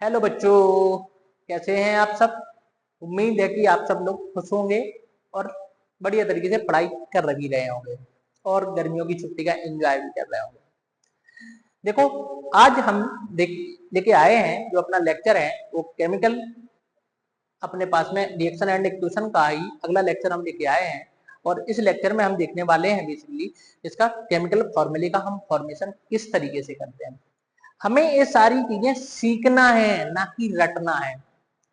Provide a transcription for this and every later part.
Hello बच्चों, कैसे हैं आप सब। उम्मीद है कि आप सब लोग खुश होंगे और बढ़िया तरीके से पढ़ाई कर भी रहे होंगे और गर्मियों की छुट्टी का एंजॉय भी कर रहे होंगे। देखो, आज हम लेके आए हैं जो अपना लेक्चर है वो केमिकल, अपने पास में रिएक्शन एंड इक्वेशन का ही अगला लेक्चर हम लेके आए हैं। और इस लेक्चर में हम देखने वाले हैं बेसिकली इसका केमिकल फॉर्मूले का हम फॉर्मेशन किस तरीके से करते हैं। हमें ये सारी चीजें सीखना है, ना कि रटना है।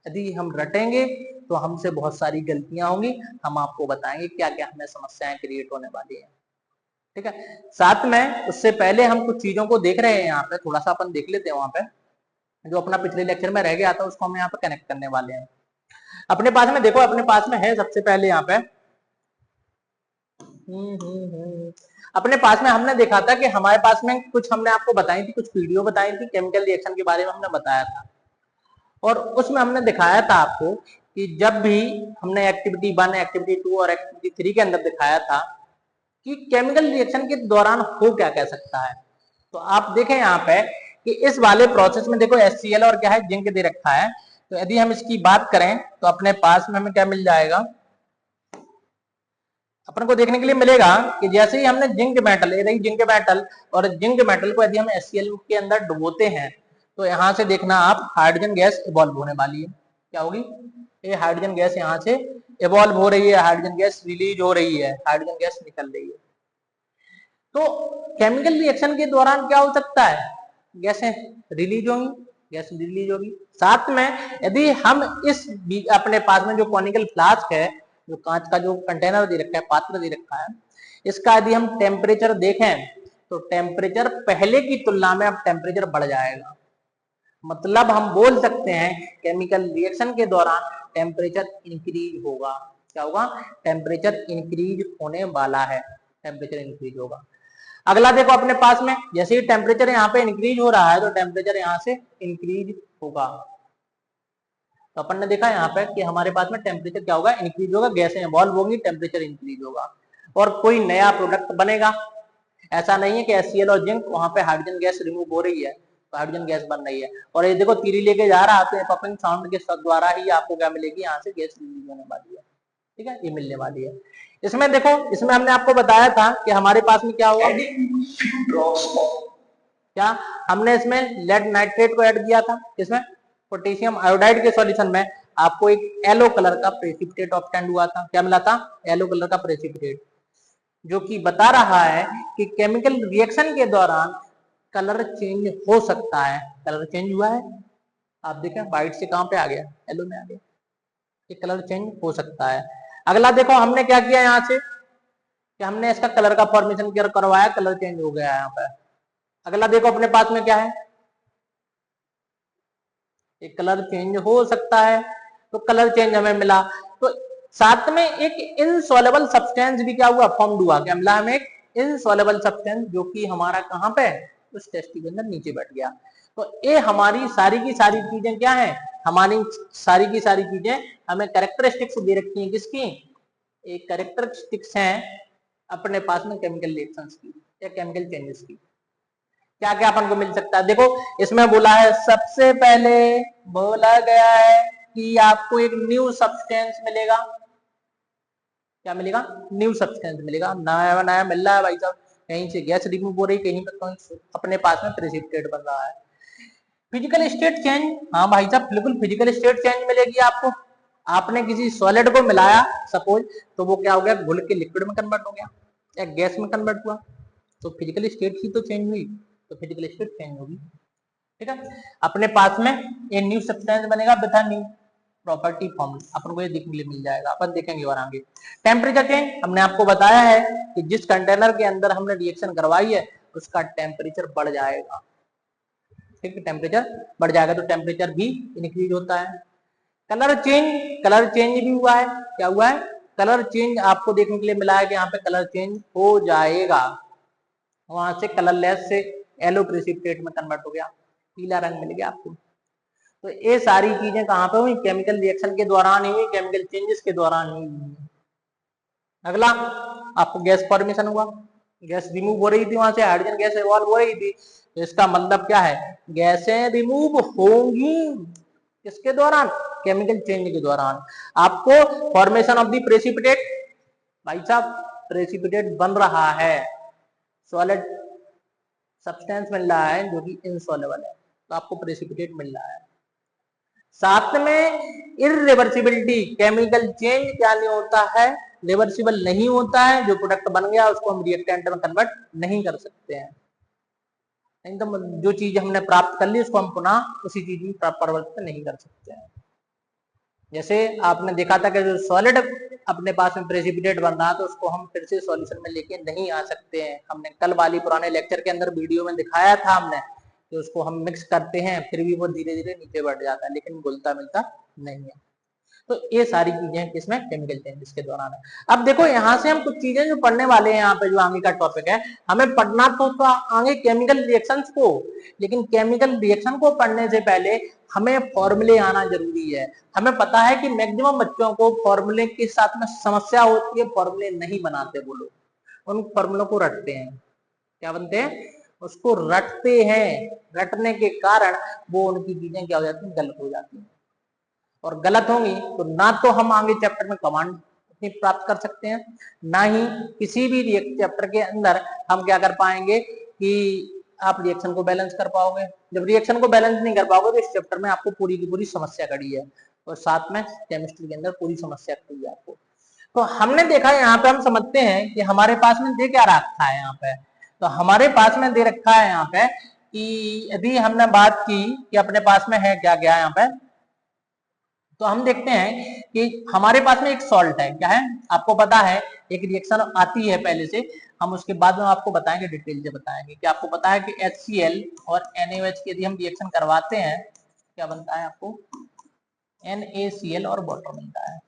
यदि हम रटेंगे तो हमसे बहुत सारी गलतियां होंगी। हम आपको बताएंगे क्या क्या हमें समस्याएं क्रिएट होने वाली है। ठीक है, साथ में उससे पहले हम कुछ चीजों को देख रहे हैं। यहाँ पे थोड़ा सा अपन देख लेते हैं। वहां पे जो अपना पिछले लेक्चर में रह गया था उसको हम यहाँ पे कनेक्ट करने वाले हैं। अपने पास में देखो, अपने पास में है सबसे पहले यहाँ पे अपने पास में हमने देखा था कि हमारे पास में कुछ हमने आपको बताई थी, कुछ वीडियो बताई थी केमिकल रिएक्शन के बारे में हमने बताया था। और उसमें हमने दिखाया था आपको कि जब भी हमने एक्टिविटी 1, एक्टिविटी 2 और एक्टिविटी 3 के अंदर दिखाया था कि केमिकल रिएक्शन के दौरान हो क्या कह सकता है। तो आप देखें यहाँ पे कि इस वाले प्रोसेस में देखो HCl और क्या है, जिंक दे रखा है। तो यदि हम इसकी बात करें तो अपने पास में हमें क्या मिल जाएगा, अपन को देखने के लिए मिलेगा कि जैसे ही हमने जिंक मेटल, यदि जिंक मेटल और जिंक मेटल को यदि हम HCl के अंदर डुबोते हैं तो यहाँ से देखना आप हाइड्रोजन गैस इवॉल्व होने वाली है। क्या होगी, ये हाइड्रोजन गैस यहाँ से इवॉल्व हो रही है, हाइड्रोजन गैस रिलीज हो रही है, हाइड्रोजन गैस निकल रही है। तो केमिकल रिएक्शन के दौरान क्या हो सकता है, गैसें रिलीज होंगी, गैस रिलीज होगी। साथ में यदि हम इस अपने पास में जो कॉनिकल फ्लास्क है, जो कांच का जो कंटेनर दे रखा है, पात्र दे रखा है, इसका यदि हम टेम्परेचर देखें तो टेम्परेचर पहले की तुलना में अब टेम्परेचर बढ़ जाएगा। मतलब हम बोल सकते हैं केमिकल रिएक्शन के दौरान टेम्परेचर इंक्रीज होगा। क्या होगा, टेम्परेचर इंक्रीज होने वाला है, टेम्परेचर इंक्रीज होगा। अगला देखो, अपने पास में जैसे ही टेम्परेचर यहाँ पे इंक्रीज हो रहा है तो टेम्परेचर यहाँ से इंक्रीज होगा। तो अपन ने देखा यहाँ पे कि हमारे पास में टेम्परेचर क्या होगा, इंक्रीज होगा, गैसें इवॉल्व होंगी, टेम्परेचर इंक्रीज होगा और कोई नया प्रोडक्ट बनेगा। ऐसा नहीं है कि HCl और जिंक वहां पे हाइड्रोजन गैस रिमूव हो रही है तो हाइड्रोजन गैस बन रही है। और ये देखो तीरी लेके जा रहा है तो पफिंग साउंड के द्वारा ही आपको क्या मिलेगी, यहाँ से गैस रिलीज होने वाली है। ठीक है, ये मिलने वाली है। इसमें देखो, इसमें हमने आपको बताया था कि हमारे पास में क्या हुआ, क्या हमने इसमें लेड नाइट्रेट को ऐड किया था। इसमें पोटेशियम आयोडाइड के सॉल्यूशन में आपको एक येलो कलर का प्रेसिपिटेट ऑब्टेंड हुआ था। क्या मिला था, येलो कलर का प्रेसिपिटेट, जो कि बता रहा है कि केमिकल रिएक्शन के दौरान कलर चेंज हो सकता है। कलर चेंज हुआ है, आप देखें व्हाइट से कहां पे आ गया, येलो में आ गया। ये कलर चेंज हो सकता है। अगला देखो, हमने क्या किया यहाँ से कि हमने इसका कलर का फॉर्मेशन करवाया, कलर चेंज हो गया यहाँ पे। अगला देखो, अपने पास में क्या है, एक कलर चेंज हो सकता है, तो कलर चेंज हमें मिला। तो साथ में एक इनसॉल्युबल सब्सटेंस भी क्या हुआ, फॉर्म्ड हुआ। क्या मिला हमें, एक इनसॉल्युबल सब्सटेंस, जो कि हमारा कहां पे, उस टेस्टी के अंदर नीचे बैठ गया। तो ये हमारी सारी की सारी चीजें क्या है, हमारी सारी की सारी चीजें हमें कैरेक्टरिस्टिक्स दे रखी हैं। किसकी, एक कैरेक्टरिस्टिक्स हैं अपने पास में केमिकल रिएक्शंस की या केमिकल चेंजेस की। क्या क्या अपन को मिल सकता है, देखो इसमें बोला है, सबसे पहले बोला गया है कि आपको एक न्यू सब्सटेंस मिलेगा। क्या मिलेगा, न्यू सब्सटेंस मिलेगा, नया नया मिल रहा है भाई साहब। कहीं से गैस रिमूव हो रही, कहीं पर अपने पास में प्रेसिपिटेट बन रहा है। फिजिकल स्टेट चेंज, हाँ भाई साहब बिल्कुल फिजिकल स्टेट चेंज मिलेगी आपको। आपने किसी सॉलिड को मिलाया सपोज, तो वो क्या हो गया, घुल के लिक्विड में कन्वर्ट हो गया या गैस में कन्वर्ट हुआ, तो फिजिकल स्टेट ही तो चेंज हुई, तो फिजिकल स्टेट चेंज होगी। ठीक है, अपने पास में ये न्यू सब्सटेंस बनेगा विद न्यू प्रॉपर्टी फॉर्म, अपन को ये देखने मिल जाएगा, अपन देखेंगे और आगे। टेम्परेचर चेंज, हमने आपको बताया है कि जिस कंटेनर के अंदर हमने रिएक्शन करवाई है उसका टेम्परेचर बढ़ जाएगा। ठीक है, टेम्परेचर बढ़ जाएगा तो टेम्परेचर भी इंक्रीज होता है। कलर चेंज, कलर चेंज भी हुआ है। क्या हुआ है, कलर चेंज आपको देखने के लिए मिला है कि यहाँ पे कलर चेंज हो जाएगा, वहां से कलरलेस से येलो प्रेसिपिटेट में कन्वर्ट हो गया, पीला रंग मिल गया आपको। तो ये सारी चीजें कहां पे हुई, केमिकल रिएक्शन के दौरान ही हुई, केमिकल चेंजेस के दौरान ही हुई। अगला आपको गैस फॉर्मेशन हुआ। गैस रिमूव हो रही थी वहां से, हाइड्रोजन गैस इवॉल्व हो रही थी, तो इसका मतलब क्या है, गैसें रिमूव होंगी किसके दौरान, केमिकल चेंज के दौरान। आपको फॉर्मेशन ऑफ द प्रेसिपिटेट, भाई साहब प्रेसिपिटेट बन रहा है, सॉलिड सब्सटेंस मिल रहा है जो कि इनसॉल्युबल है, तो आपको प्रेसिपिटेट मिल रहा है। साथ में इरिवर्सिबिलिटी, केमिकल चेंज क्या नहीं होता है, रिवर्सिबल नहीं होता है, जो प्रोडक्ट बन गया उसको हम रिएक्टेंट में कन्वर्ट नहीं कर सकते हैं, एकदम जो चीज हमने प्राप्त कर ली उसको हम पुनः उसी चीज में परिवर्तित नहीं कर सकते हैं। जैसे आपने देखा था कि जो सॉलिड अपने पास में प्रेसिपिटेट बन रहा है तो उसको हम फिर से सॉल्यूशन में लेके नहीं आ सकते हैं। हमने कल वाली पुराने लेक्चर के अंदर वीडियो में दिखाया था हमने कि उसको हम मिक्स करते हैं फिर भी वो धीरे धीरे नीचे बढ़ जाता है, लेकिन घुलता मिलता नहीं है। तो ये सारी चीजें किसमें, केमिकल चेंजेस के दौरान है। अब देखो यहाँ से हम कुछ चीजें जो पढ़ने वाले हैं, यहाँ पे जो आगे का टॉपिक है, हमें पढ़ना तो आगे केमिकल रिएक्शंस को, लेकिन केमिकल रिएक्शन को पढ़ने से पहले हमें फॉर्मूले आना जरूरी है। हमें पता है कि मैक्सिमम बच्चों को फॉर्मूले के साथ में समस्या होती है, फॉर्मूले नहीं बनाते वो लोग, उन फॉर्मूलों को रटते हैं। क्या बनते हैं, उसको रटते हैं, रटने के कारण वो उनकी चीजें क्या हो जाती हैं, गलत हो जाती हैं, और गलत होंगी तो ना तो हम आगे चैप्टर में कमांड प्राप्त कर सकते हैं, ना ही किसी भी चैप्टर के अंदर हम क्या कर पाएंगे कि आप रिएक्शन को बैलेंस कर पाओगे। जब रिएक्शन को बैलेंस नहीं कर पाओगे तो इस चैप्टर में आपको पूरी की पूरी समस्या खड़ी है, और साथ में केमिस्ट्री के अंदर पूरी समस्या खड़ी है आपको। तो हमने देखा यहाँ पे, हम समझते हैं कि हमारे पास में दे क्या रखा है यहाँ पे, तो हमारे पास में दे रखा है यहाँ पे कि यदि हमने बात की कि अपने पास में है क्या क्या यहाँ पे, तो हम देखते हैं कि हमारे पास में एक सॉल्ट है, क्या है आपको पता है, एक रिएक्शन आती है पहले से, हम उसके बाद में आपको बताएंगे, डिटेल से बताएंगे कि आपको पता है कि HCl और NaOH की यदि हम रिएक्शन करवाते हैं क्या बनता है, आपको NaCl और वाटर मिलता है।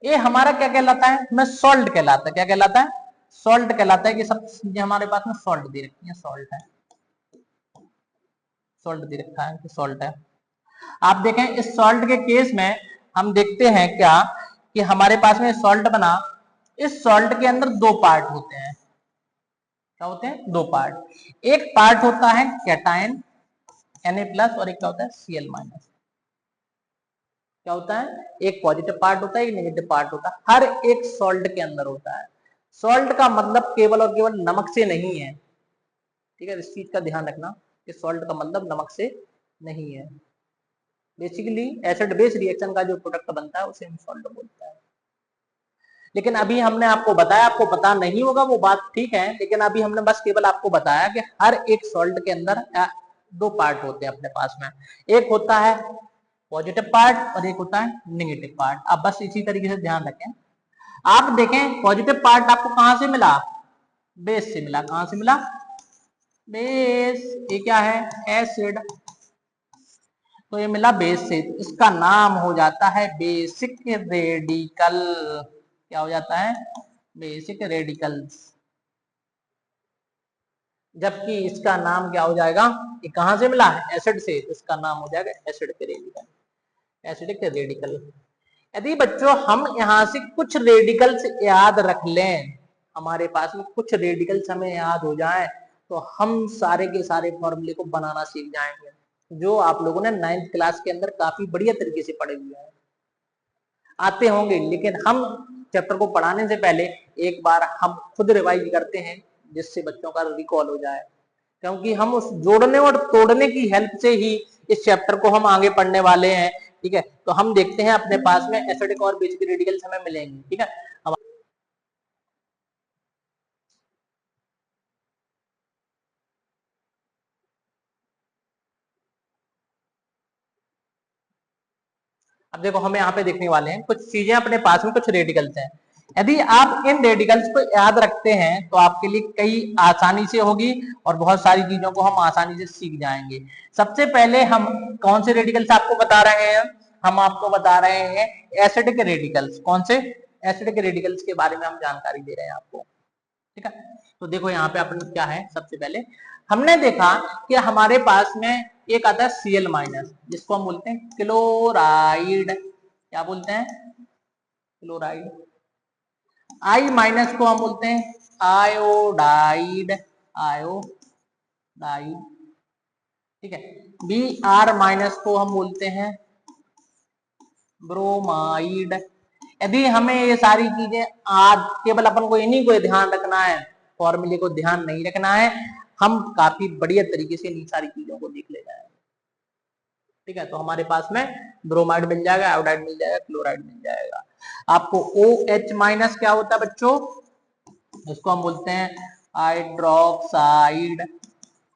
ये हमारा क्या कहलाता है, मैं सॉल्ट कहलाता है, क्या कहलाता है, सॉल्ट कहलाता है, कि सब चीजें हमारे पास में सॉल्ट दे रखी है, सॉल्ट है, सॉल्ट दे रखा है कि सॉल्ट है। आप देखें इस सॉल्ट के केस में हम देखते हैं क्या कि हमारे पास में सॉल्ट बना, इस सॉल्ट के अंदर दो पार्ट होते हैं, क्या होते हैं, दो पार्ट। एक पार्ट होता है कैटायन Na+ और एक क्या होता है Cl-। क्या होता है, एक पॉजिटिव पार्ट होता है, एक नेगेटिव पार्ट होता है, हर एक सॉल्ट के अंदर होता है। सॉल्ट का मतलब केवल और केवल नमक से नहीं है, ठीक है, इस चीज का ध्यान रखना कि सॉल्ट का मतलब नमक से नहीं है। बेसिकली एसिड बेस रिएक्शन का जो प्रोडक्ट बनता है उसे हम सॉल्ट बोलते हैं। लेकिन अभी हमने आपको बताया, आपको पता नहीं होगा वो बात ठीक है, लेकिन अभी हमने बस केवल आपको बताया कि हर एक सॉल्ट के अंदर दो पार्ट होते हैं अपने पास में, एक होता है पॉजिटिव पार्ट और एक होता है नेगेटिव पार्ट। आप बस इसी तरीके से ध्यान रखें। आप देखें पॉजिटिव पार्ट आपको कहां से मिला, बेस से मिला, कहां से मिला, बेस, ये क्या है एसिड, तो ये मिला बेस से, तो इसका नाम हो जाता है बेसिक रेडिकल, क्या हो जाता है, बेसिक रेडिकल्स। जबकि इसका नाम क्या हो जाएगा, ये कहां से मिला है, एसिड से, तो इसका नाम हो जाएगा एसिड के रेडिकल, एसिडिक रेडिकल। यदि बच्चों हम यहाँ से कुछ रेडिकल्स याद रख लें, हमारे पास में कुछ रेडिकल्स हमें याद हो जाए, तो हम सारे के सारे फॉर्मूले को बनाना सीख जाएंगे, जो आप लोगों ने 9th क्लास के अंदर काफी बढ़िया तरीके से पढ़े हुए हैं, आते होंगे। लेकिन हम चैप्टर को पढ़ाने से पहले एक बार हम खुद रिवाइज करते हैं, जिससे बच्चों का रिकॉल हो जाए, क्योंकि हम उस जोड़ने और तोड़ने की हेल्प से ही इस चैप्टर को हम आगे पढ़ने वाले हैं, ठीक है। तो हम देखते हैं अपने पास में एसिडिक और बेसिक रेडिकल्स हमें मिलेंगे, ठीक है। अब देखो हमें यहाँ पे देखने वाले हैं कुछ चीजें, अपने पास में कुछ रेडिकल्स हैं। यदि आप इन रेडिकल्स को याद रखते हैं तो आपके लिए कई आसानी से होगी, और बहुत सारी चीजों को हम आसानी से सीख जाएंगे। सबसे पहले हम कौन से रेडिकल्स आपको बता रहे हैं, हम आपको बता रहे हैं एसिडिक रेडिकल्स। कौन से, एसिडिक रेडिकल्स के बारे में हम जानकारी दे रहे हैं आपको, ठीक है। तो देखो यहाँ पे अपन क्या है, सबसे पहले हमने देखा कि हमारे पास में एक आता है Cl-, जिसको हम बोलते हैं क्लोराइड, क्या बोलते हैं, क्लोराइड। I- को हम बोलते हैं आयोडाइड, आयोडाइड, ठीक है। Br- को हम बोलते हैं ब्रोमाइड। यदि हमें ये सारी चीजें आज केवल अपन को इन्हीं को ध्यान रखना है, फॉर्मूले को ध्यान नहीं रखना है, हम काफी बढ़िया तरीके से इन सारी चीजों को देख ले जाएंगे, ठीक है। तो हमारे पास में ब्रोमाइड मिल जाएगा, आयोडाइड मिल जाएगा, क्लोराइड मिल जाएगा। आपको OH- क्या होता है बच्चों, इसको हम बोलते हैं हाइड्रोक्साइड,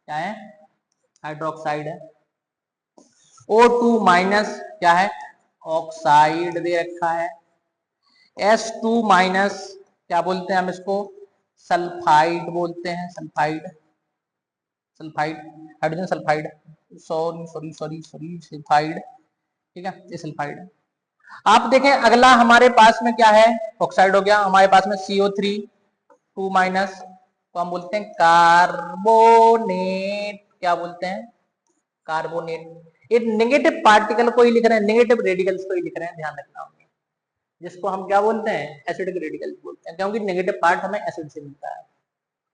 क्या है, हाइड्रोक्साइड है। O2- क्या है, ऑक्साइड दे रखा है। S2- क्या बोलते हैं हम इसको, सल्फाइड बोलते हैं, sulphide, sulphide, hydrogen sulphide, sorry sorry sorry sorry sulphide, ठीक है, ये सल्फाइड है। आप देखें अगला हमारे पास में क्या है, ऑक्साइड हो गया, हमारे पास में CO3 तो हम बोलते हैं कार्बोनेट, क्या बोलते हैं, कार्बोनेट। ये नेगेटिव पार्टिकल को ही लिख रहे हैं, नेगेटिव रेडिकल्स को ही लिख रहे हैं, ध्यान रखना होगा, जिसको हम क्या बोलते हैं, एसिडिक रेडिकल्स बोलते हैं, क्योंकि नेगेटिव पार्ट हमें एसिड से मिलता है,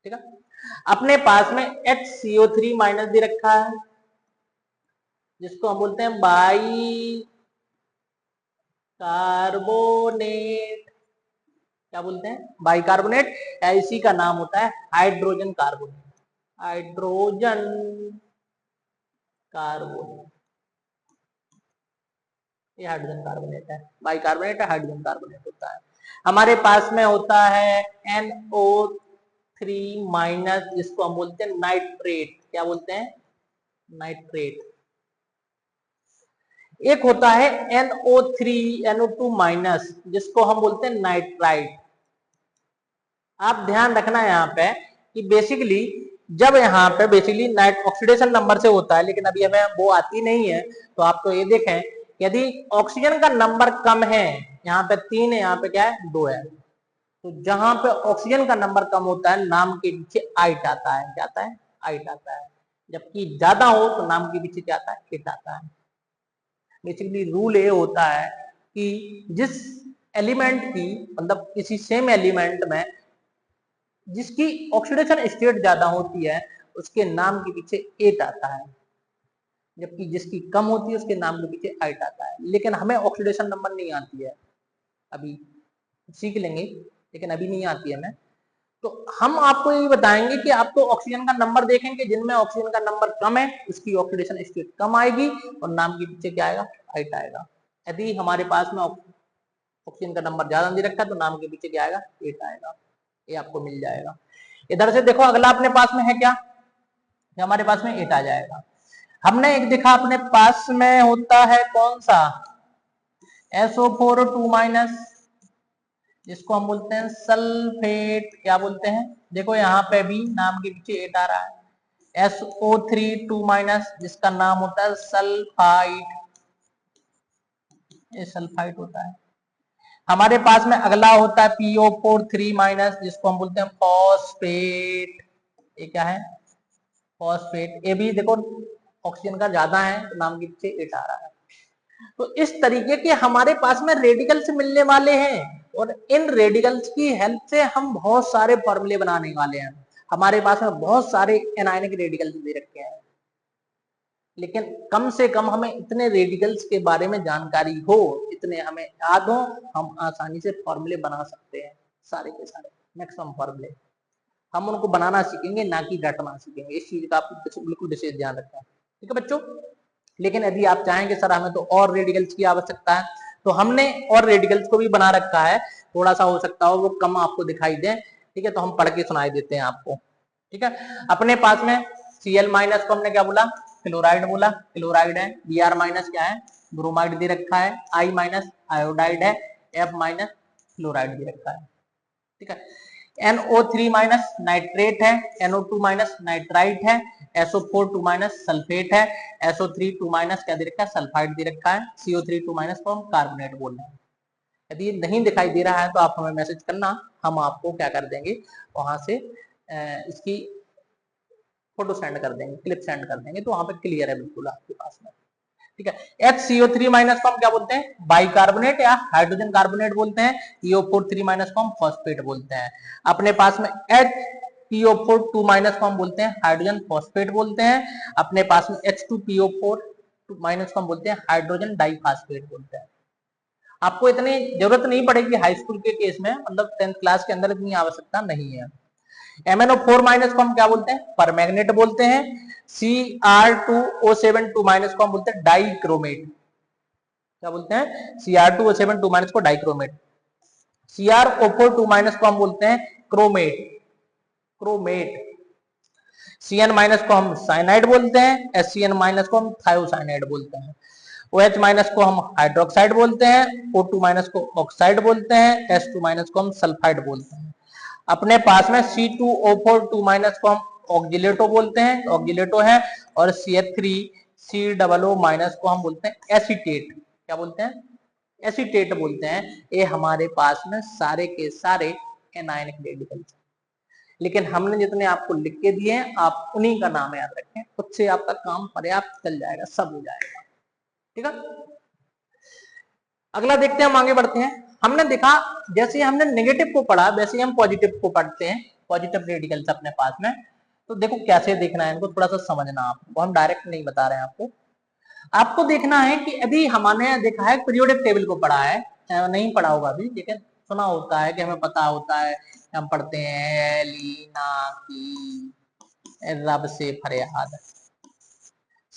ठीक है। अपने पास में HCO3- दे रखा है, जिसको हम बोलते हैं बाई कार्बोनेट, क्या बोलते हैं, बाइकार्बोनेट, या इसी का नाम होता है हाइड्रोजन कार्बोनेट, हाइड्रोजन कार्बोनेट, ये हाइड्रोजन कार्बोनेट है, बाइकार्बोनेट है, हाइड्रोजन कार्बोनेट होता है। हमारे पास में होता है NO3-, जिसको हम बोलते हैं नाइट्रेट, क्या बोलते हैं, नाइट्रेट। एक होता है NO2-, जिसको हम बोलते हैं नाइट्राइट। आप ध्यान रखना है यहाँ पे कि बेसिकली जब यहाँ पे बेसिकली नाइट ऑक्सीडेशन नंबर से होता है, लेकिन अभी हमें वो आती नहीं है, तो आप तो ये देखें यदि ऑक्सीजन का नंबर कम है, यहाँ पे 3 है, यहाँ पे क्या है, 2 है, तो जहां पे ऑक्सीजन का नंबर कम होता है नाम के पीछे आइट आता है, क्या आता है, आइट आता है। जबकि ज्यादा हो तो नाम के पीछे क्या आता है, इट आता है। बेसिकली रूल ये होता है कि जिस एलिमेंट की, मतलब किसी सेम एलिमेंट में जिसकी ऑक्सीडेशन स्टेट ज्यादा होती है उसके नाम के पीछे एट आता है, जबकि जिसकी कम होती है उसके नाम के पीछे आइट आता है। लेकिन हमें ऑक्सीडेशन नंबर नहीं आती है, अभी सीख लेंगे, लेकिन अभी नहीं आती है हमें। तो हम आपको ये बताएंगे कि आपको ऑक्सीजन का नंबर देखेंगे, जिनमें ऑक्सीजन का नंबर कम है उसकी ऑक्सीडेशन स्टेट कम आएगी और नाम के पीछे क्या आएगा, आइट आएगा। यदि हमारे पास में ऑक्सीजन का नंबर ज्यादा दे रखा है तो नाम के पीछे क्या आएगा, एट आएगा, ये आपको मिल जाएगा। इधर से देखो अगला अपने पास में है क्या, हमारे पास में एट आ जाएगा। हमने एक देखा अपने पास में होता है कौन सा, SO4-, जिसको हम बोलते हैं सल्फेट, क्या बोलते हैं, देखो यहाँ पे भी नाम के पीछे एट आ रहा है। SO3-, जिसका नाम होता है सल्फाइड, ये सल्फाइड होता है। हमारे पास में अगला होता है PO4-, जिसको हम बोलते हैं फॉस्फेट, ये क्या है, फॉस्फेट। ये भी देखो ऑक्सीजन का ज्यादा है तो नाम के पीछे एट आ रहा है। तो इस तरीके के हमारे पास में रेडिकल्स मिलने वाले हैं, और इन रेडिकल्स की हेल्प से हम बहुत सारे फॉर्मूले बनाने वाले हैं। हमारे पास में बहुत सारे एनायनिक रेडिकल्स दे रखे हैं, लेकिन कम से कम हमें इतने रेडिकल्स के बारे में जानकारी हो, इतने हमें याद हो, हम आसानी से फॉर्मूले बना सकते हैं, सारे के सारे मैक्सिमम फॉर्मूले हम उनको बनाना सीखेंगे, ना कि रटना सीखेंगे। इस चीज का आपको बिल्कुल विशेष ध्यान रखना है, ठीक है बच्चों। लेकिन यदि आप चाहेंगे सर हमें तो और रेडिकल्स की आवश्यकता है, तो हमने और रेडिकल्स को भी बना रखा है, थोड़ा सा हो सकता हो वो कम आपको दिखाई दे, ठीक है, तो हम पढ़ के सुनाई देते हैं आपको, ठीक है। अपने पास में Cl- को हमने क्या बोला, क्लोराइड बोला, क्लोराइड है। Br- क्या है, ब्रोमाइड दे रखा है। I- आयोडाइड है। F- क्लोराइड दे रखा है, ठीक है। NO3- नाइट्रेट है। NO2- नाइट्राइट है। SO4-, सल्फेट है। SO3-, क्या दे रखा है, सल्फाइड दे रखा है। CO3-, को हम कार्बोनेट बोल रहे हैं। यदि नहीं दिखाई दे रहा है तो आप हमें मैसेज करना, हम आपको क्या कर देंगे, वहां से इसकी फोटो सेंड कर देंगे, क्लिप सेंड कर देंगे, तो वहां पे क्लियर है बिल्कुल आपके पास में, ठीक है। HCO3 माइनस को हम क्या बोलते हैं, बाइकार्बोनेट या हाइड्रोजन कार्बोनेट बोलते हैं। PO4 माइनस को हम फॉस्फेट बोलते हैं। अपने पास में HPO4 2 माइनस को हम बोलते हैं हाइड्रोजन फॉस्फेट बोलते हैं। अपने पास में H2PO4 माइनस को हम बोलते हैं हाइड्रोजन डाइफॉस्फेट बोलते हैं। आपको इतनी जरूरत नहीं पड़ेगी हाई स्कूल के केस में, मतलब 10th क्लास के अंदर इतनी आवश्यकता नहीं है। MnO4 माइनस को हम क्या बोलते हैं, परमैग्नेट बोलते हैं। Cr2O7 2 माइनस को हम बोलते हैं डाइक्रोमेट। क्या बोलते हैं, Cr2O7 2 माइनस को डाइक्रोमेट। CrO4 2 माइनस को हम बोलते हैं क्रोमेट। Cn माइनस को हम साइनाइड बोलते हैं। SCN माइनस को हम थायोसाइनाइड बोलते हैं। OH माइनस को हम हाइड्रोक्साइड बोलते हैं। O2 माइनस को ऑक्साइड बोलते हैं। S2 माइनस को हम सल्फाइड बोलते हैं। अपने पास में C2O4 2 माइनस को हम ऑक्जिलेटो बोलते हैं, ऑक्जिलेटो है। और CH3COO माइनस को हम बोलते हैं एसीटेट। क्या बोलते हैं, एसीटेट बोलते हैं। ये हमारे पास में सारे के सारे एनायनिक रेडिकल, लेकिन हमने जितने आपको लिख के दिए हैं आप उन्हीं का नाम याद रखें, उससे आपका काम पर्याप्त चल जाएगा, सब हो जाएगा। ठीक है, अगला देखते हैं, हम आगे बढ़ते हैं। हमने देखा जैसे हमने नेगेटिव को पढ़ा वैसे हम पॉजिटिव को पढ़ते हैं, पॉजिटिव रेडिकल्स अपने पास में। तो देखो कैसे देखना है इनको, थोड़ा सा समझना आपको, हम डायरेक्ट नहीं बता रहे हैं आपको। आपको देखना है कि यदि हमने देखा है पीरियोडिक टेबल को पढ़ा है, नहीं पढ़ा होगा अभी, लेकिन सुना होता है कि हमें पता होता है, हम पढ़ते हैं लीना की रब से फरियाद,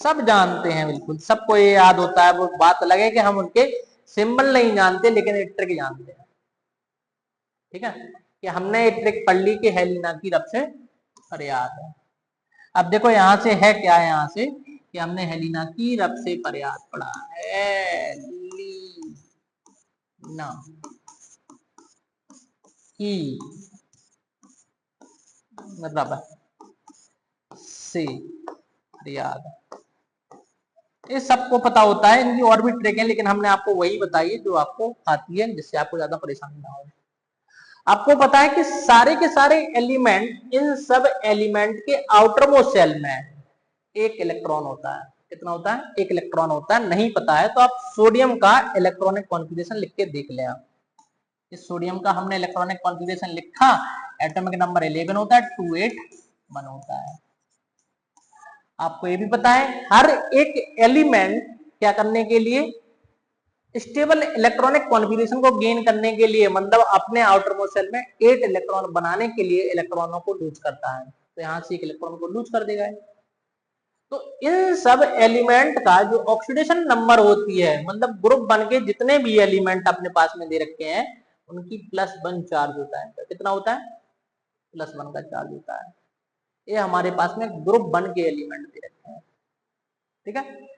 सब जानते हैं, बिल्कुल सबको ये याद होता है। वो बात अलग है कि हम उनके सिंबल नहीं जानते लेकिन एक ट्रिक जानते हैं। ठीक है, कि हमने एक ट्रिक पढ़ ली कि हेलिना की रब से फरियाद है। अब देखो यहां से है क्या, यहां से कि हमने हेलिना की रब से फरियाद पढ़ा है, ना की रब से फरियाद, ये सबको पता होता है। इनकी और भी ट्रिक है लेकिन हमने आपको वही बताई है जो आपको आती है, जिससे आपको ज्यादा परेशानी ना हो। आपको पता है कि सारे के सारे एलिमेंट, इन सब एलिमेंट के आउटर मोस्ट सेल में एक इलेक्ट्रॉन होता है। कितना होता है, एक इलेक्ट्रॉन होता है। नहीं पता है तो आप सोडियम का इलेक्ट्रॉनिक कॉन्फ़िगरेशन लिख के देख लें। आप इस सोडियम का हमने इलेक्ट्रॉनिक कॉन्फ़िगरेशन लिखा, एटॉमिक नंबर 11 होता है, 281 होता है। आपको ये भी पता है हर एक एलिमेंट क्या करने के लिए, स्टेबल इलेक्ट्रॉनिक कॉन्फ़िगरेशन को गेन करने के लिए, मतलब अपने आउटर मोस्ट सेल में 8 इलेक्ट्रॉन बनाने के लिए इलेक्ट्रॉनों को लूज करता है। तो यहां से एक इलेक्ट्रॉन को लूज कर देगा। तो इन सब एलिमेंट का जो ऑक्सीडेशन नंबर होती है, मतलब ग्रुप बन के जितने भी एलिमेंट अपने पास में दे रखे हैं उनकी +1 चार्ज होता है। कितना होता है, +1 का चार्ज होता है। ये हमारे पास में ग्रुप बन के एलिमेंट दे रखे हैं। ठीक है,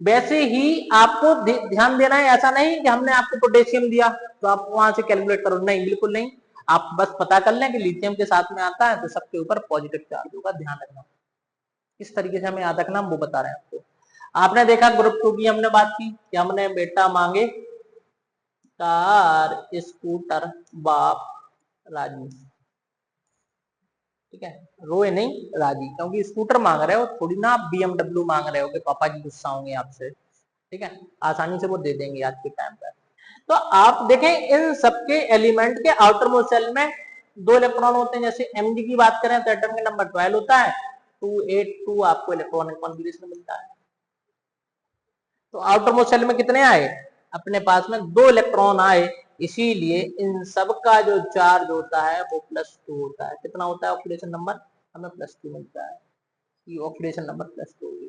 वैसे ही आपको ध्यान देना है, ऐसा नहीं कि हमने आपको पोटेशियम दिया तो आप वहां से कैलकुलेट करो, नहीं बिल्कुल नहीं। आप बस पता कर लें कि लिथियम के साथ में आता है तो सबके ऊपर पॉजिटिव चार्ज होगा, ध्यान रखना। किस तरीके से हमें याद रखना वो बता रहे हैं आपको। आपने देखा ग्रुप 2 की हमने बात की कि हमने बेटा मांगे कार स्कूटर बाप राजी। ठीक है, रोए नहीं राजी, क्योंकि स्कूटर मांग रहे हो, थोड़ी ना आप BMW मांग रहे हो कि पापा जी गुस्सा होंगे आपसे। ठीक है, आसानी से वो दे देंगे आज के टाइम पर। तो आप देखें इन सबके एलिमेंट के आउटर मोस्ट सेल में 2 इलेक्ट्रॉन होते हैं। जैसे Mg की बात करें तो एटम का नंबर 12 होता है, 282 आपको इलेक्ट्रॉनिक कॉन्फ़िगरेशन मिलता है। तो आउटर मोस्ट सेल में कितने आए, अपने पास में 2 इलेक्ट्रॉन आए, इसीलिए इन सब का जो चार्ज होता है वो +2 होता है। कितना होता है ऑक्सीडेशन नंबर, हमें +2 मिलता है, ये ऑक्सीडेशन नंबर +2 होगी।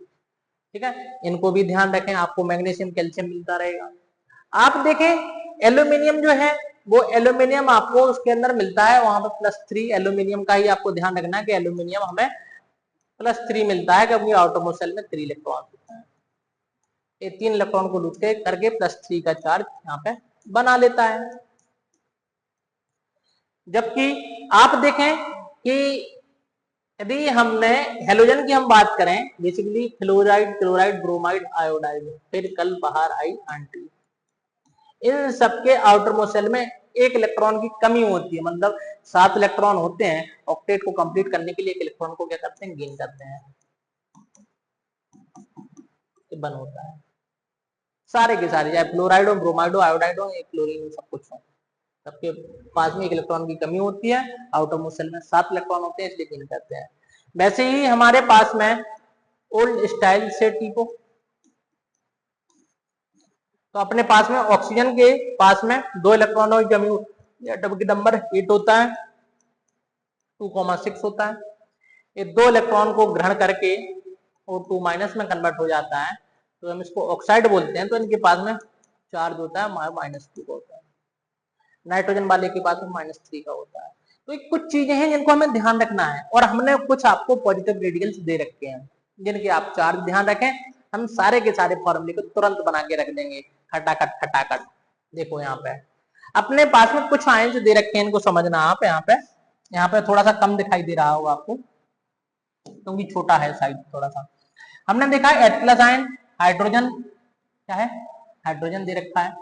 ठीक है, इनको भी ध्यान रखें, आपको मैग्नीशियम कैल्शियम मिलता रहेगा। आप देखें एल्यूमिनियम जो है, वो एल्यूमिनियम आपको उसके अंदर मिलता है वहां पर +3, एल्यूमिनियम का ही आपको ध्यान रखना है कि एल्यूमिनियम हमें +3 मिलता है, क्योंकि आउटर मोस्ट सेल में 3 इलेक्ट्रॉन होता है। ये 3 इलेक्ट्रॉन को लूट के करके +3 का चार्ज यहाँ पे बना लेता है। जबकि आप देखें कि यदि हमने हेलोजन की हम बात करें, basically fluoride, chloride, bromide, iodide, फिर कल बाहर आई आंटी, इन सबके आउटर मोस्ट सेल में एक इलेक्ट्रॉन की कमी होती है, मतलब 7 इलेक्ट्रॉन होते हैं। ऑक्टेट को कंप्लीट करने के लिए एक इलेक्ट्रॉन को क्या करते हैं, गेन करते हैं, बन होता है। सारे के सारे, चाहे फ्लोराइड हो, ब्रोमाइड हो, आयोडाइड हो, क्लोरीन हो, सब कुछ हो, सबके पास में एक इलेक्ट्रॉन की कमी होती है। आउटरमोस्ट शेल में 7 इलेक्ट्रॉन होते हैं, इसलिए 3 कहते हैं। वैसे ही हमारे पास में ओल्ड स्टाइल से टीपो, तो अपने पास में ऑक्सीजन के पास में 2 इलेक्ट्रॉनों की कमी होती है, एटम की नंबर 8 होता है, 2,6 होता है। ये 2 इलेक्ट्रॉन को ग्रहण करके और 2 माइनस में कन्वर्ट हो जाता है, तो हम इसको ऑक्साइड बोलते हैं। तो इनके पास में चार्ज होता है -3 का होता है। नाइट्रोजन वाले के पास में -3 का होता है। तो ये कुछ चीजें हैं जिनको हमें ध्यान रखना है, और हमने कुछ आपको पॉजिटिव रेडिकल्स दे रखे हैं जिनके आप चार्ज ध्यान रखें। हम सारे के सारे फॉर्मूले को तुरंत बना के रख देंगे, खटाखट खटाखट। देखो यहाँ पे अपने पास में कुछ आयन दे रखे हैं, इनको समझना आप। यहाँ पे थोड़ा सा कम दिखाई दे रहा होगा आपको क्योंकि छोटा है साइज थोड़ा सा। हमने देखा है H+ आयन, हाइड्रोजन क्या है, हाइड्रोजन दे रखा है।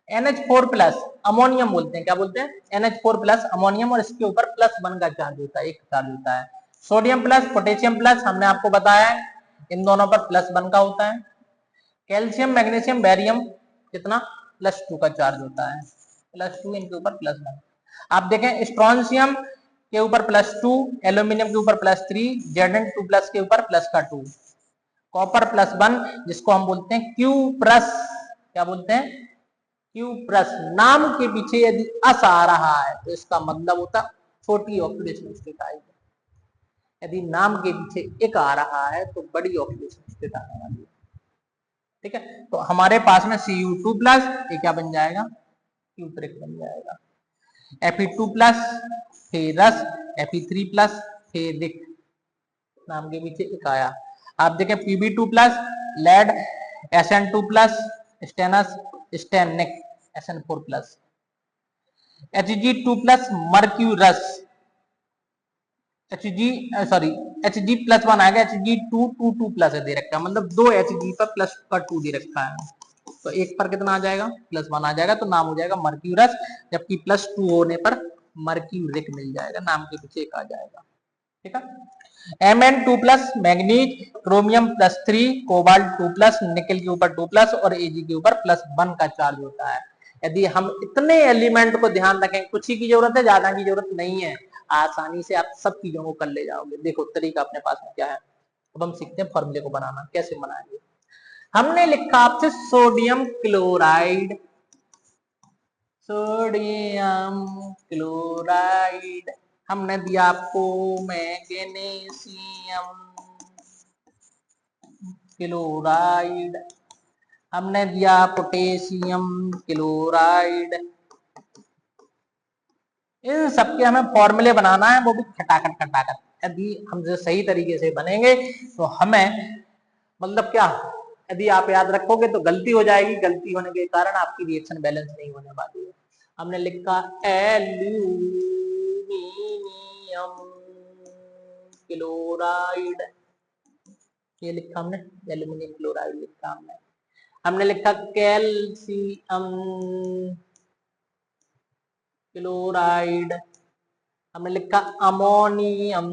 NH4+ अमोनियम बोलते हैं, क्या बोलते हैं, NH4+ अमोनियम, और इसके ऊपर +1 का चार्ज होता है, एक चार्ज होता है। सोडियम प्लस, पोटेशियम प्लस, हमने आपको बताया है इन दोनों पर +1 का होता है। कैल्शियम, मैग्नीशियम, बेरियम कितना, +2 का चार्ज होता है, +2, इनके ऊपर +1। आप देखें स्ट्रोंशियम के ऊपर +2, एल्यूमिनियम के ऊपर +3, Zn2+ के ऊपर +2, कॉपर +1, जिसको हम बोलते हैं Q+, क्या बोलते हैं, Q+। नाम के पीछे यदि अस आ रहा है तो इसका मतलब होता है छोटी ऑक्सीडेशन स्टेट आएगी, यदि नाम के पीछे एक आ रहा है तो बड़ी ऑक्सीडेशन स्टेट आने वाली है। ठीक है, तो हमारे पास में Cu2+, ये क्या बन जाएगा, Q3 बन जाएगा। Fe2+, फेरस, Fe3+, फेरिक, नाम के पीछे एक आया। आप देखें Pb2+, lead, Sn2+, stannous, stannic, Sn4+, Hg2+, mercurous, Hg+1 आ गया, Hg2+, है दे रखा है, मतलब 2 Hg पर +2 दे रखा है, तो एक पर कितना आ जाएगा, +1 आ जाएगा, तो नाम हो जाएगा मर्क्यूरस, जबकि +2 होने पर मर्क्यूरिक मिल जाएगा, नाम के पीछे एक आ जाएगा। ठीक है, Mn2+, मैग्नीज, क्रोमियम +3, कोबाल्ट 2+, निकल के ऊपर 2+, और Ag के ऊपर +1 का चार्ज होता है। यदि हम इतने एलिमेंट को ध्यान रखें, कुछ ही की जरूरत है, ज्यादा की जरूरत नहीं है, आसानी से आप सब चीजों को कर ले जाओगे। देखो तरीका अपने पास में क्या है, अब हम सीखते हैं फॉर्मूले को बनाना, कैसे बनाएंगे। हमने लिखा आपसे सोडियम क्लोराइड, सोडियम क्लोराइड, हमने दिया आपको मैग्नीशियम क्लोराइड, हमने दिया पोटेशियम क्लोराइड। इन सबके हमें फॉर्मूले बनाना है, वो भी खटाखट खटाखट। यदि हम सही तरीके से बनेंगे तो हमें मतलब क्या, यदि आप याद रखोगे तो गलती हो जाएगी, गलती होने के कारण आपकी रिएक्शन बैलेंस नहीं होने वाली है। हमने लिखा एल्यूमिनियम क्लोराइड, ये लिखा हमने, एल्यूमिनियम क्लोराइड लिखा हमने लिखा कैल्शियम क्लोराइड, हमने लिखा अमोनियम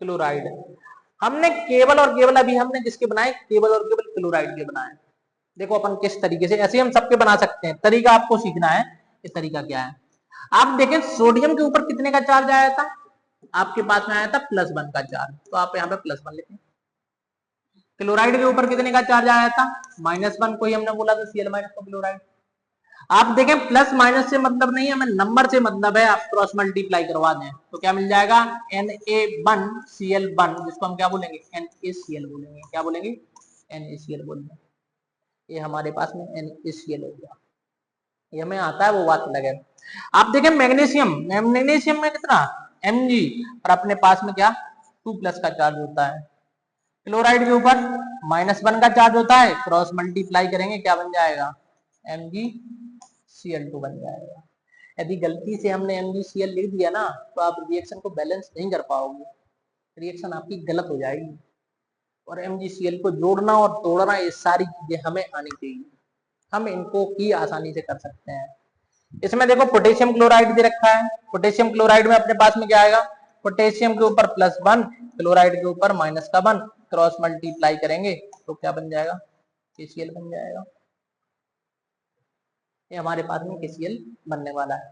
क्लोराइड। हमने केवल और केवल अभी हमने किसके बनाए, केवल और केवल क्लोराइड के बनाए। देखो अपन किस तरीके से, ऐसे हम सबके बना सकते हैं, तरीका आपको सीखना है। ये तरीका क्या है, आप देखें सोडियम के ऊपर कितने का चार्ज आया था, आपके पास में आया था +1 का चार्ज, तो आप यहाँ पे +1 लिखें। क्लोराइड के ऊपर कितने का चार्ज आया था, -1, कोई हमने बोला था Cl- तो क्लोराइड। आप देखें प्लस माइनस से मतलब नहीं है, हमें नंबर से मतलब है, आप क्रॉस मल्टीप्लाई करवा दें तो क्या मिल जाएगा, Na1Cl1, जिसको हम क्या बोलेंगे, NaCl बोलेंगे, क्या बोलेंगे, NaCl बोलेंगे। ये हमारे पास में NaCl हो गया, ये हमें आता है, वो बात अलग है। आप देखें मैग्नीशियम, मैग्नीशियम में कितना Mg, और अपने पास में क्या 2+ का चार्ज होता है। क्लोराइड के ऊपर -1 का चार्ज होता है, क्रॉस मल्टीप्लाई करेंगे क्या बन जाएगा, MgCl2 बन जाएगा। यदि गलती से हमने MgCl लिख दिया ना तो आप रिएक्शन को बैलेंस नहीं कर पाओगे, रिएक्शन आपकी गलत हो जाएगी। और MgCl को जोड़ना और तोड़ना, ये सारी चीजें हमें आनी चाहिए, हम इनको ही आसानी से कर सकते हैं। इसमें देखो पोटेशियम क्लोराइड दे रखा है, पोटेशियम क्लोराइड में अपने पास में क्या आएगा, पोटेशियम के ऊपर +1, क्लोराइड के ऊपर -1, क्रॉस मल्टीप्लाई करेंगे तो क्या बन जाएगा, KCl बन जाएगा। ये हमारे पास में KCl बनने वाला है।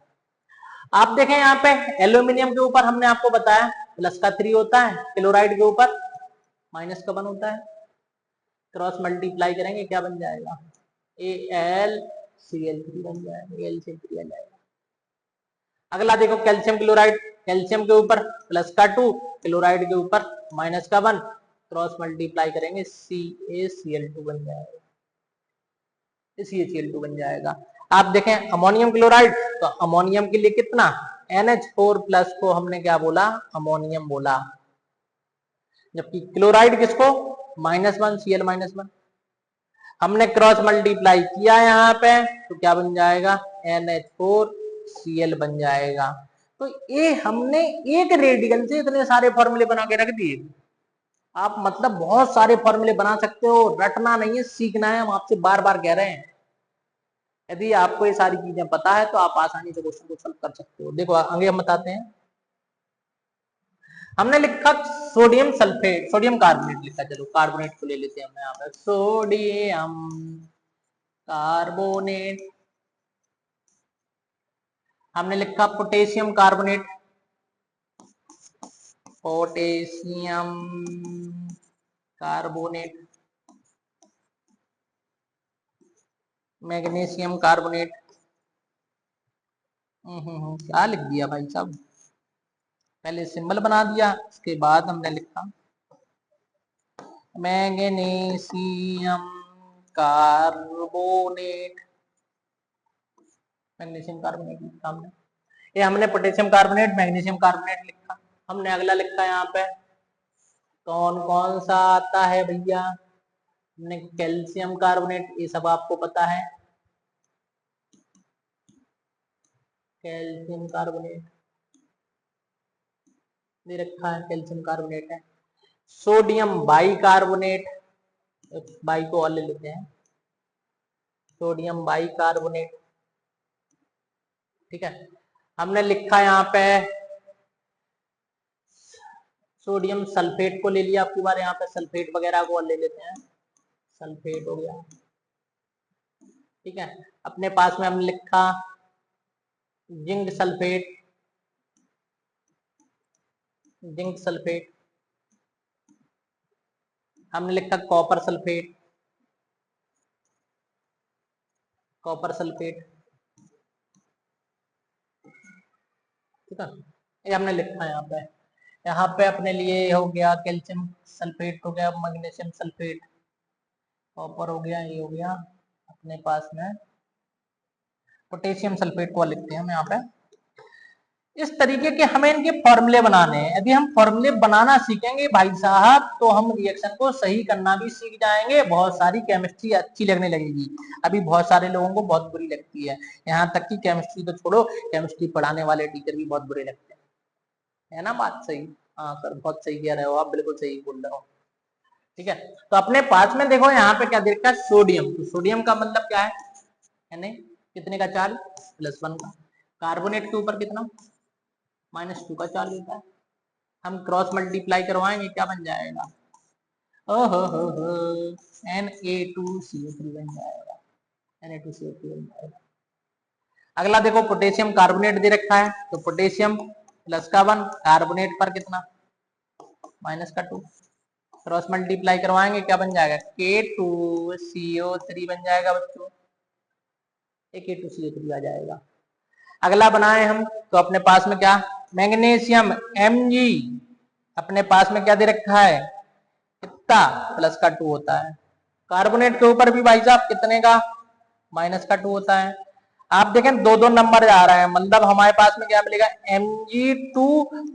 आप देखें यहाँ पे एल्यूमिनियम के ऊपर हमने आपको बताया प्लस का 3 होता है, क्लोराइड के ऊपर माइनस का 1 होता है। क्रॉस मल्टीप्लाई करेंगे क्या बन जाएगा, AlCl3 बन जाएगा, AlCl3 आ जाएगा। अगला देखो कैल्शियम क्लोराइड, कैल्शियम के ऊपर प्लस का 2, क्लोराइड के ऊपर माइनस का 1, क्रॉस मल्टीप्लाई करेंगे CaCl2 बन जाएगा, CaCl2 बन जाएगा। आप देखें अमोनियम क्लोराइड, तो अमोनियम के लिए कितना, NH4 प्लस को हमने क्या बोला, अमोनियम बोला, जबकि क्लोराइड किसको, -1 Cl-1। हमने क्रॉस मल्टीप्लाई किया यहाँ पे तो क्या बन जाएगा, NH4Cl बन जाएगा। तो ये हमने एक रेडिकल से इतने सारे फॉर्मूले बना के रख दिए। आप मतलब बहुत सारे फॉर्मूले बना सकते हो, रटना नहीं है, सीखना है, हम आपसे बार बार कह रहे हैं। यदि आपको ये सारी चीजें पता है तो आप आसानी से क्वेश्चन को सॉल्व कर सकते हो। देखो आगे हम बताते हैं। हमने लिखा सोडियम सल्फेट, सोडियम कार्बोनेट लिखा, चलो कार्बोनेट को ले लेते हैं हम यहाँ पे, सोडियम कार्बोनेट। हमने लिखा potassium carbonate, potassium carbonate. Magnesium carbonate, क्या लिख दिया भाई साहब, पहले सिंबल बना दिया, उसके बाद हमने लिखा मैग्नीशियम कार्बोनेट, मैग्नीशियम कार्बोनेट लिखा हमने। ये हमने पोटेशियम कार्बोनेट, मैग्नीशियम कार्बोनेट लिखा। हमने अगला लिखा यहाँ पे कौन कौन सा आता है भैया, हमने कैल्शियम कार्बोनेट, ये सब आपको पता है, कैल्शियम कार्बोनेट दे रखा है, कैल्शियम कार्बोनेट है। सोडियम बाइकार्बोनेट, बाई को और ले लेते हैं, सोडियम बाइकार्बोनेट, ठीक है। हमने लिखा यहाँ पे सोडियम सल्फेट को ले लिया, आपकी बार यहाँ पे सल्फेट वगैरह को और ले लेते हैं, सल्फेट हो गया, ठीक है। अपने पास में हमने लिखा जिंक सल्फेट, जिंक सल्फेट। हमने लिखा कॉपर सल्फेट, कॉपर सल्फेट, ठीक है। ये हमने लिखा है यहाँ पे अपने लिए हो गया कैल्शियम सल्फेट हो गया, मैग्नीशियम सल्फेट, कॉपर हो गया, ये हो गया अपने पास में पोटेशियम सल्फेट को लिखते हैं हम यहाँ पे। इस तरीके के हमें इनके फॉर्मूले बनाने हैं। यदि हम फॉर्मूले बनाना सीखेंगे भाई साहब तो हम रिएक्शन को सही करना भी सीख जाएंगे, बहुत सारी केमिस्ट्री अच्छी लगने लगेगी। अभी बहुत सारे लोगों को बहुत बुरी लगती है, यहाँ तक कि केमिस्ट्री तो छोड़ो, केमिस्ट्री पढ़ाने वाले टीचर भी बहुत बुरे लगते हैं, है ना बात सही। हाँ सर बहुत सही कह रहे हो आप, बिल्कुल सही बोल रहे हो, ठीक है। तो अपने पास में देखो यहाँ पे क्या देखा, सोडियम, तो सोडियम का मतलब क्या है, यानी कितने का चार्ज, +1 का। कार्बोनेट के ऊपर कितना, -2 का चार्ज होता है। हम क्रॉस मल्टीप्लाई करवाएंगे क्या बन जाएगा, ओहो हो Na2CO3 बन जाएगा, Na2CO3 बन जाएगा। अगला देखो पोटेशियम कार्बोनेट दे रखा है, तो पोटेशियम +1, कार्बोनेट पर कितना, -2, क्रॉस मल्टीप्लाई करवाएंगे क्या बन जाएगा, K2CO3 बन जाएगा बच्चों, K2CO3 आ जाएगा। अगला बनाए हम तो अपने पास में क्या, मैग्नीशियम Mg, अपने पास में क्या दे रखा है, कितना, +2 होता है। कार्बोनेट के ऊपर भी भाई साहब कितने का, -2 होता है। आप देखें दो दो नंबर आ रहा है, मतलब हमारे पास में क्या मिलेगा, Mg2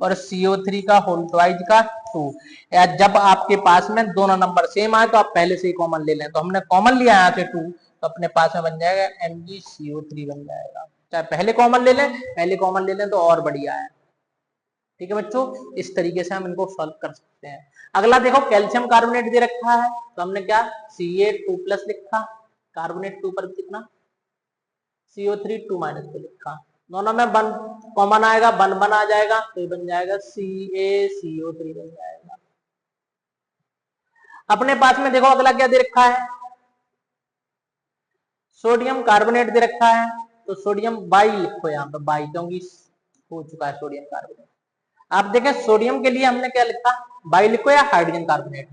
और CO3 का होल ट्वाइस का 2। या जब आपके पास में दोनों नंबर सेम आए तो आप पहले से ही कॉमन ले लें, तो हमने कॉमन लिया यहाँ से 2, तो अपने पास में बन जाएगा MgCO3 बन जाएगा। चाहे पहले कॉमन ले लें, पहले कॉमन ले लें तो और बढ़िया है, ठीक है बच्चों। इस तरीके से हम इनको सॉल्व कर सकते हैं। अगला देखो कैल्शियम कार्बोनेट दे रखा है, तो हमने क्या Ca2+ लिखा, कार्बोनेट के ऊपर कितना, CO3 2 - को लिखा, दोनों में 1 कॉमन आएगा, 1 आ जाएगा, तो ये बन जाएगा CaCO3 बन जाएगा। अपने पास में देखो अगला क्या दे रखा है, सोडियम कार्बोनेट दे रखा है, तो सोडियम बाई लिखो यहाँ पे, बाई, क्योंकि हो चुका है सोडियम कार्बोनेट। आप देखें सोडियम के लिए हमने क्या लिखा, बाई लिखो या हाइड्रोजन कार्बोनेट,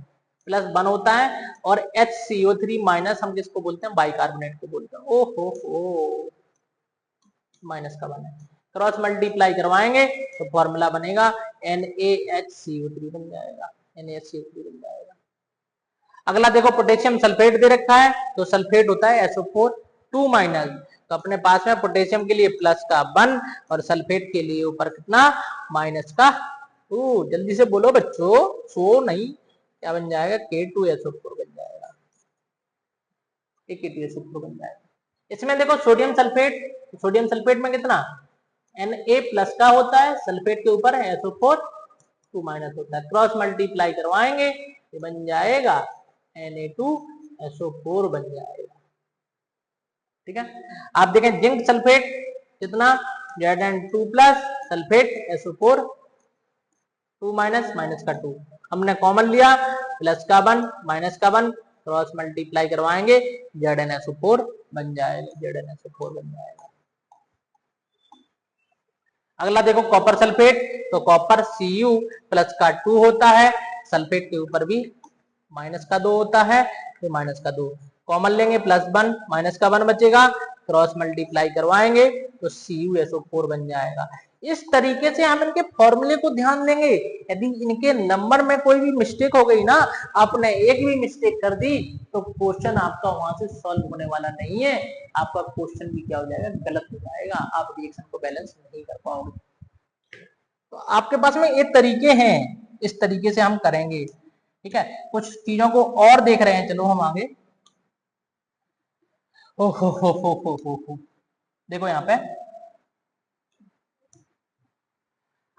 प्लस 1 होता है, और HCO3 माइनस हम किसको बोलते हैं, बाई कार्बोनेट को बोलते हैं। ओहो, माइनस का 1 है, क्रॉस मल्टीप्लाई करवाएंगे तो फॉर्मूला बनेगा NaHCO3 बन जाएगा, NaHCO3 बन जाएगा। अगला देखो पोटेशियम सल्फेट दे रखा है, तो सल्फेट होता है SO4 2 माइनस, तो अपने पास में पोटेशियम के लिए प्लस का 1 और सल्फेट के लिए ऊपर कितना, माइनस का 2। जल्दी से बोलो बच्चों, सो नहीं, क्या बन जाएगा, K2SO4 बन जाएगा, K2SO4 बन जाएगा। इसमें देखो सोडियम सल्फेट में कितना, Na प्लस का होता है, सल्फेट के ऊपर SO4 2 माइनस होता है, क्रॉस मल्टीप्लाई करवाएंगे ये बन जाएगा Na2SO4 बन जाएगा। ठीक है, आप देखें जिंक सल्फेट कितना, Zn2 plus sulphate SO4 2 minus, minus का 2, हमने कॉमन लिया, प्लस का 1 माइनस का 1, क्रॉस मल्टीप्लाई करवाएंगे ZnSO4 बन जाएगा, ZnSO4 बन जाएगा। अगला देखो कॉपर सल्फेट, तो कॉपर Cu प्लस का 2 होता है, सल्फेट के ऊपर भी माइनस का 2 होता है, तो माइनस का 2 कॉमन लेंगे, प्लस 1 माइनस का 1 बचेगा, क्रॉस मल्टीप्लाई करवाएंगे तो CuSO4 बन जाएगा। इस तरीके से हम इनके फॉर्मूले को ध्यान देंगे, यदि इनके नंबर में कोई भी मिस्टेक हो गई ना, आपने एक भी मिस्टेक कर दी तो क्वेश्चन आपका वहां से सॉल्व होने वाला नहीं है, आपका क्वेश्चन भी क्या हो जाएगा, गलत हो जाएगा, आप रिएक्शन को बैलेंस नहीं कर पाओगे। तो आपके पास में ये तरीके हैं, इस तरीके से हम करेंगे। ठीक है, कुछ चीजों को और देख रहे हैं, चलो हम आगे। हो देखो यहाँ पे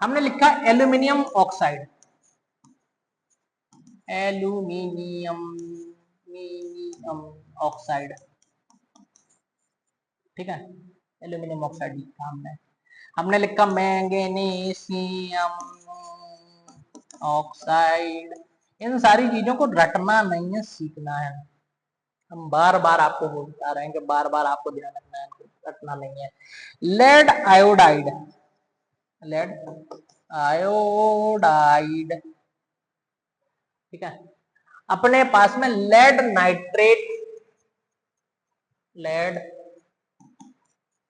हमने लिखा एल्यूमिनियम ऑक्साइड, एल्यूमिनियम ऑक्साइड, ठीक है, एल्यूमिनियम ऑक्साइड लिखा हमने लिखा मैग्नीशियम ऑक्साइड। इन सारी चीजों को रटना नहीं है, सीखना है। हम बार बार आपको बोलता रहे हैं कि बार बार आपको ध्यान रखना है, रटना नहीं है। लेड आयोडाइड, लेड आयोडाइड, ठीक है, अपने पास में lead nitrate, lead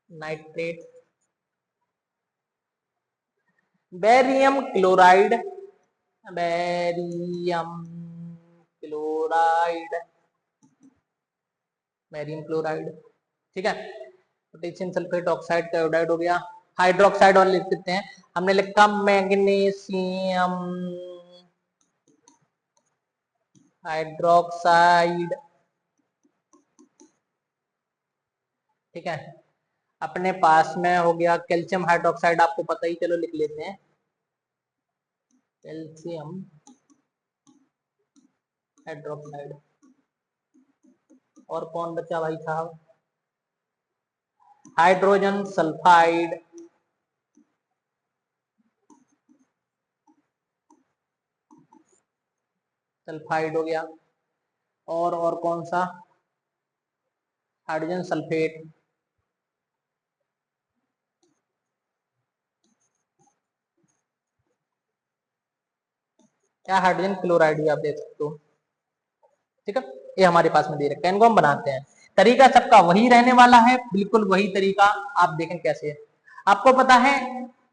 nitrate, barium chloride, barium chloride, barium chloride, ठीक है, पोटेशियम सल्फेट ऑक्साइड का आयोडाइड हो गया। हाइड्रोक्साइड और लिख देते हैं, हमने लिखा मैग्नीशियम हाइड्रोक्साइड, ठीक है, अपने पास में हो गया कैल्शियम हाइड्रोक्साइड, आपको पता ही, चलो लिख लेते हैं कैल्शियम हाइड्रोक्साइड। और कौन बचा भाई साहब, हाइड्रोजन सल्फाइड, सल्फाइड हो गया। और कौन सा, हाइड्रोजन सल्फेट, क्या हाइड्रोजन क्लोराइड भी आप देख सकते हो। ठीक है, ये हमारे पास में दे रखा है, इनको हम बनाते हैं। तरीका सबका वही रहने वाला है, बिल्कुल वही तरीका। आप देखें कैसे है। आपको पता है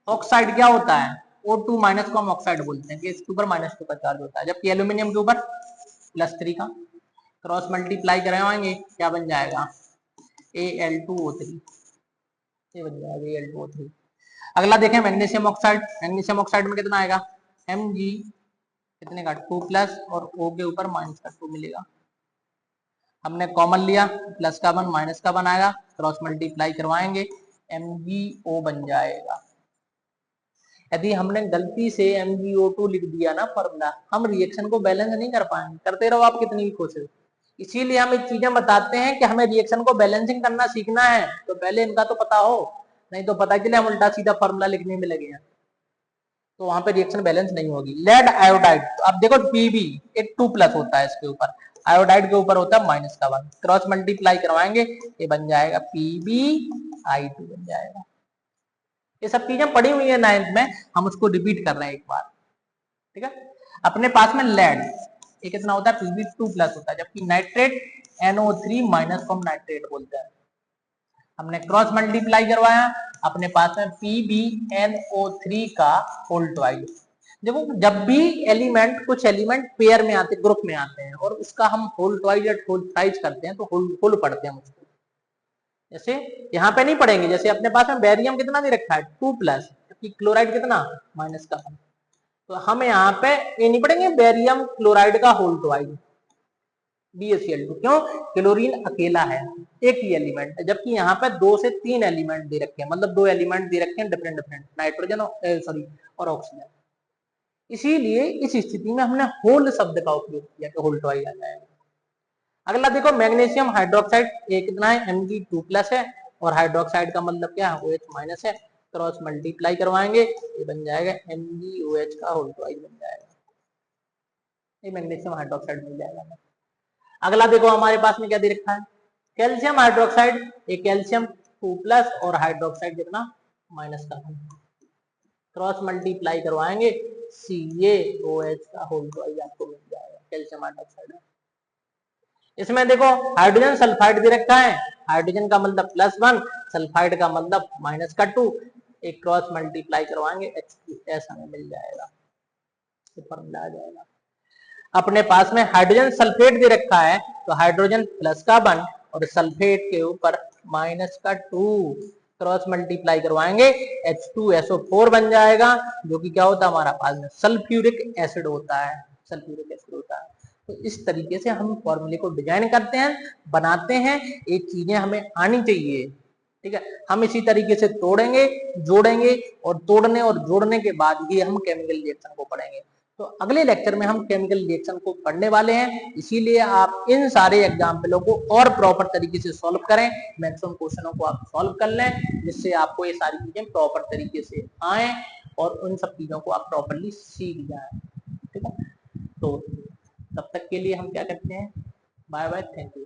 ऑक्साइड क्या होता है, O2 माइनस को हम ऑक्साइड बोलते हैं कि इसके ऊपर -2 का चार्ज होता है, जबकि एल्यूमिनियम के ऊपर +3 का। क्रॉस मल्टीप्लाई करवाएंगे क्या बन जाएगा, Al2O3, ये बन जाएगा Al2O3। अगला देखें मैग्नीशियम ऑक्साइड, मैग्नीशियम ऑक्साइड में कितना आएगा, Mg कितने का 2 प्लस, और O के ऊपर -2 मिलेगा। हमने कॉमन लिया, प्लस का 1 माइनस का 1 आएगा, क्रॉस मल्टीप्लाई करवाएंगे MgO बन जाएगा। यदि हमने गलती से MgO2 लिख दिया ना फॉर्मूला, हम रिएक्शन को बैलेंस नहीं कर पाएंगे, करते रहो आप कितनी भी कोशिश। इसीलिए हम एक चीजें बताते हैं कि हमें रिएक्शन को बैलेंसिंग करना सीखना है, तो पहले इनका तो पता हो, नहीं तो पता चले हम उल्टा सीधा फॉर्मूला लिखने में लगे हैं। तो वहां पे रिएक्शन बैलेंस नहीं होगी। लेड आयोडाइड, तो अब देखो Pb एक 2+ होता है, इसके ऊपर आयोडाइड के ऊपर होता है -1, क्रॉस मल्टीप्लाई करवाएंगे ये बन जाएगा PbI2 बन जाएगा। ये सब चीजें पढ़ी हुई है 9th में, हम उसको रिपीट कर रहे हैं एक बार, ठीक है। अपने पास में लेड ये कितना होता है Pb2+ होता है, जबकि नाइट्रेट NO3- को हम नाइट्रेट बोलते हैं। हमने क्रॉस मल्टीप्लाई करवाया, अपने पास में PbNO3 का होल ट्वाइस। देखो जब भी एलिमेंट, कुछ एलिमेंट पेयर में आते, ग्रुप में आते हैं और उसका हम होल ट्वाइस या होल थ्राइस करते हैं तो होल पढ़ते हैं उसको। जैसे यहाँ पे नहीं पढ़ेंगे, जैसे अपने पास में बेरियम कितना दे रखा है 2+, जबकि क्लोराइड कितना -1, तो हम यहाँ पे ये नहीं पढ़ेंगे बेरियम क्लोराइड का होल ट्वाइस BaCl2। क्यों? क्लोरीन अकेला है, एक ही एलिमेंट है, जबकि यहाँ पे 2 से 3 एलिमेंट दे रखे हैं, मतलब 2 एलिमेंट दे रखे हैं डिफरेंट नाइट्रोजन और ऑक्सीजन। इसीलिए इस स्थिति में हमने होल शब्द का उपयोग किया कि होल ट्वाइस आ जाएगा। अगला देखो मैग्नीशियम हाइड्रोक्साइड, ये कितना है Mg2+ है, और हाइड्रोक्साइड का मतलब क्या है OH- है, क्रॉस मल्टीप्लाई करवाएंगे ये बन जाएगा MgOH का होल ट्वाइस बन जाएगा, ये मैग्नीशियम हाइड्रोक्साइड मिल जाएगा। अगला देखो हमारे पास में क्या दे रखा है कैल्शियम हाइड्रोक्साइड, ये कैल्शियम 2+ और हाइड्रोक्साइड कितना -, क्रॉस मल्टीप्लाई करवाएंगे CaOH का होल ट्वाइस आपको मिल जाएगा कैल्शियम हाइड्रोक्साइड। इसमें देखो हाइड्रोजन सल्फाइड दे रखा है, हाइड्रोजन का मतलब +1, सल्फाइड का मतलब -2, एक क्रॉस मल्टीप्लाई करवाएंगे H2S हमें मिल जाएगा, ये फॉर्मूला आ जाएगा। अपने पास में हाइड्रोजन सल्फेट दे रखा है, तो हाइड्रोजन +1 और सल्फेट के ऊपर -2, क्रॉस मल्टीप्लाई करवाएंगे H2SO4 बन जाएगा, जो कि क्या होता है हमारा पास में सल्फ्यूरिक एसिड होता है, सल्फ्यूरिक एसिड होता है। तो इस तरीके से हम फॉर्मूले को डिजाइन करते हैं, बनाते हैं, ये चीजें हमें आनी चाहिए, ठीक है। हम इसी तरीके से तोड़ेंगे, जोड़ेंगे, और तोड़ने और जोड़ने के बाद ही हम केमिकल रिएक्शन को पढ़ेंगे। तो अगले लेक्चर में हम केमिकल रिएक्शन को पढ़ने वाले हैं, इसीलिए आप इन सारे एग्जाम्पलों को और प्रॉपर तरीके से सॉल्व करें, मैक्सिमम क्वेश्चनों को आप सॉल्व कर लें, जिससे आपको ये सारी चीजें प्रॉपर तरीके से आए और उन सब चीजों को आप प्रॉपरली सीख जाएं, ठीक है। तो तब तक के लिए हम क्या करते हैं, बाय बाय, थैंक यू।